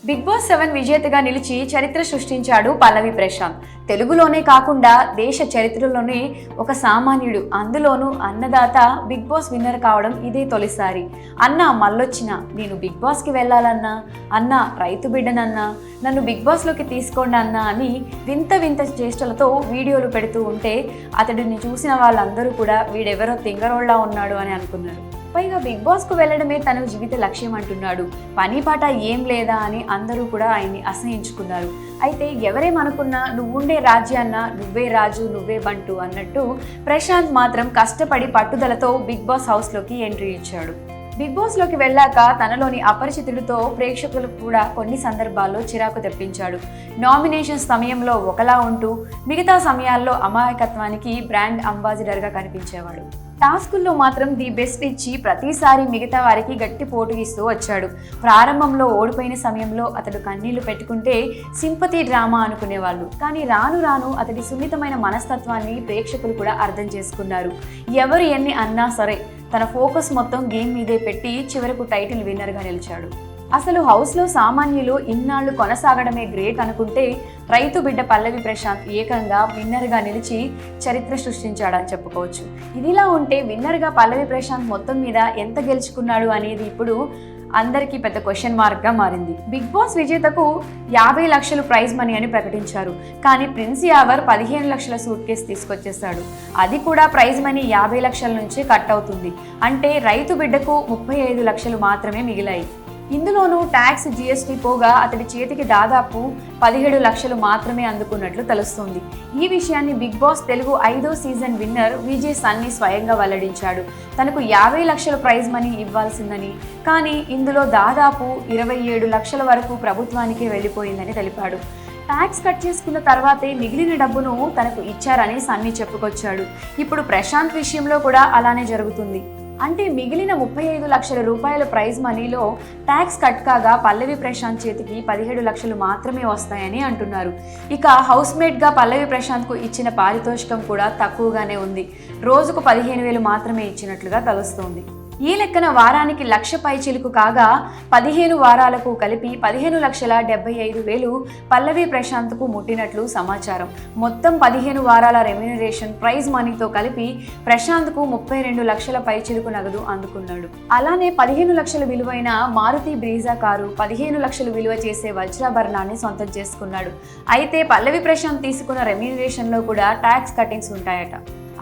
Big boss 7 విజేతగా నిలిచి చరిత్ర సృష్టించాడు పల్లవి ప్రశాంత్. తెలుగులోనే కాకుండా దేశ చరిత్రలోనే ఒక సామాన్యుడు, అందులోనూ అన్నదాత బిగ్ బాస్ విన్నర్ కావడం ఇదే తొలిసారి. అన్న మళ్ళొచ్చిన, నేను బిగ్ బాస్కి వెళ్ళాలన్నా, అన్న రైతు బిడ్డనన్నా, నన్ను బిగ్ బాస్లోకి తీసుకోండి అన్నా అని వింత వింత చేష్టలతో వీడియోలు పెడుతూ ఉంటే అతడిని చూసిన వాళ్ళందరూ కూడా వీడెవరో తింగరోళ్ళ ఉన్నాడు అని అనుకున్నారు. పైగా బిగ్ బాస్కు వెళ్ళడమే తన జీవిత లక్ష్యం అంటున్నాడు. పని పాట ఏం లేదా అని అందరూ కూడా ఆయన్ని అసహించుకున్నారు. అయితే ఎవరేమనుకున్నా నువ్వుండే రాజ్యాన్న నువ్వే రాజు నువ్వే బంటు అన్నట్టు ప్రశాంత్ మాత్రం కష్టపడి పట్టుదలతో బిగ్ బాస్ హౌస్లోకి ఎంట్రీ ఇచ్చాడు. బిగ్ బాస్లోకి వెళ్ళాక తనలోని అపరిచితుడితో ప్రేక్షకులకు కూడా కొన్ని సందర్భాల్లో చిరాకు తెప్పించాడు. నామినేషన్ సమయంలో ఒకలా ఉంటూ మిగతా సమయాల్లో అమాయకత్వానికి బ్రాండ్ అంబాసిడర్గా కనిపించేవాడు. టాస్కుల్లో మాత్రం ది బెస్ట్ ఇచ్చి ప్రతిసారి మిగతా వారికి గట్టి పోటు ఇస్తూ వచ్చాడు. ప్రారంభంలో ఓడిపోయిన సమయంలో అతడు కన్నీళ్లు పెట్టుకుంటే సింపతి డ్రామా అనుకునేవాళ్ళు. కానీ రాను రాను అతడి సున్నితమైన మనస్తత్వాన్ని ప్రేక్షకులు కూడా అర్థం చేసుకున్నారు. ఎవరు ఎన్ని అన్నా సరే తన ఫోకస్ మొత్తం గేమ్ మీదే పెట్టి చివరకు టైటిల్ విన్నర్గా నిలిచాడు. అసలు హౌస్లో సామాన్యులు ఇన్నాళ్లు కొనసాగడమే గ్రేట్ అనుకుంటే రైతు బిడ్డ పల్లవి ప్రశాంత్ ఏకంగా విన్నర్గా నిలిచి చరిత్ర సృష్టించాడని చెప్పుకోవచ్చు. ఇదిలా ఉంటే విన్నర్గా పల్లవి ప్రశాంత్ మొత్తం మీద ఎంత గెలుచుకున్నాడు అనేది ఇప్పుడు అందరికీ పెద్ద క్వశ్చన్ మార్క్గా మారింది. బిగ్ బాస్ విజేతకు 50 లక్షలు ప్రైజ్ మనీ అని ప్రకటించారు. కానీ ప్రిన్స్ యావర్ 15 లక్షల సూట్ కేసు తీసుకొచ్చేశాడు. అది కూడా ప్రైజ్ మనీ 50 లక్షల నుంచి కట్ అవుతుంది. అంటే రైతు బిడ్డకు 35 లక్షలు మాత్రమే మిగిలాయి. ఇందులోనూ ట్యాక్స్, జీఎస్టీ పోగా అతడి చేతికి దాదాపు 17 లక్షలు మాత్రమే అందుకున్నట్లు తెలుస్తుంది. ఈ విషయాన్ని బిగ్ బాస్ తెలుగు 5వ సీజన్ విన్నర్ విజయ్ సన్నీ స్వయంగా వెల్లడించాడు. తనకు 50 లక్షల ప్రైజ్ మనీ ఇవ్వాల్సిందని, కానీ ఇందులో దాదాపు 27 లక్షల వరకు ప్రభుత్వానికే వెళ్ళిపోయిందని తెలిపాడు. ట్యాక్స్ కట్ చేసుకున్న తర్వాతే మిగిలిన డబ్బును తనకు ఇచ్చారని సన్నీ చెప్పుకొచ్చాడు. ఇప్పుడు ప్రశాంత్ విషయంలో కూడా అలానే జరుగుతుంది. అంటే మిగిలిన 35 లక్షల రూపాయల ప్రైజ్ మనీలో ట్యాక్స్ కట్ కాగా పల్లవి ప్రశాంత్ చేతికి 17 లక్షలు మాత్రమే వస్తాయని అంటున్నారు. ఇక హౌస్మేట్గా పల్లవి ప్రశాంత్కు ఇచ్చిన పారితోషికం కూడా తక్కువగానే ఉంది. రోజుకు 15,000 మాత్రమే ఇచ్చినట్లుగా తెలుస్తోంది. ఈ లెక్కన వారానికి 1,00,000 పైచిలుకు కాగా 15 వారాలకు కలిపి 15,75,000 పల్లవి ప్రశాంత్కు ముట్టినట్లు సమాచారం. మొత్తం 15 వారాల రెమ్యూనరేషన్ ప్రైజ్ మనీతో కలిపి ప్రశాంత్కు 32 లక్షల పైచిలుకు నగదు అందుకున్నాడు. అలానే 15 లక్షల విలువైన మారుతి బ్రీజా కారు, 15 లక్షలు విలువ చేసే వజ్రాభరణాన్ని సొంతం చేసుకున్నాడు. అయితే పల్లవి ప్రశాంత్ తీసుకున్న రెమ్యూనరేషన్లో కూడా ట్యాక్స్ కటింగ్స్ ఉంటాయట.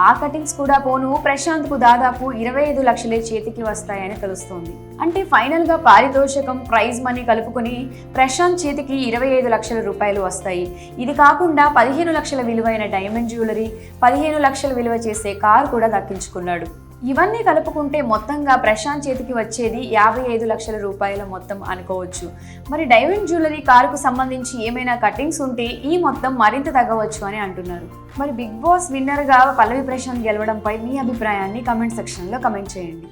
ఆ కటింగ్స్ కూడా పోను ప్రశాంత్కు దాదాపు 25 లక్షలే చేతికి వస్తాయని తెలుస్తోంది. అంటే ఫైనల్గా పారితోషికం, ప్రైజ్ మనీ కలుపుకొని ప్రశాంత్ చేతికి 25 లక్షల రూపాయలు వస్తాయి. ఇది కాకుండా 15 లక్షల విలువైన డైమండ్ జ్యువెలరీ, 15 లక్షలు విలువ చేసే కారు కూడా దక్కించుకున్నాడు. ఇవన్నీ కలుపుకుంటే మొత్తంగా ప్రశాంత్ చేతికి వచ్చేది 55 లక్షల రూపాయల మొత్తం అనుకోవచ్చు. మరి డైమండ్ జ్యువెలరీ, కారుకు సంబంధించి ఏమైనా కటింగ్స్ ఉంటే ఈ మొత్తం మరింత తగ్గవచ్చు అని అంటున్నారు. మరి బిగ్ బాస్ విన్నర్గా పల్లవి ప్రశాంత్ గెలవడంపై మీ అభిప్రాయాన్ని కమెంట్ సెక్షన్లో కమెంట్ చేయండి.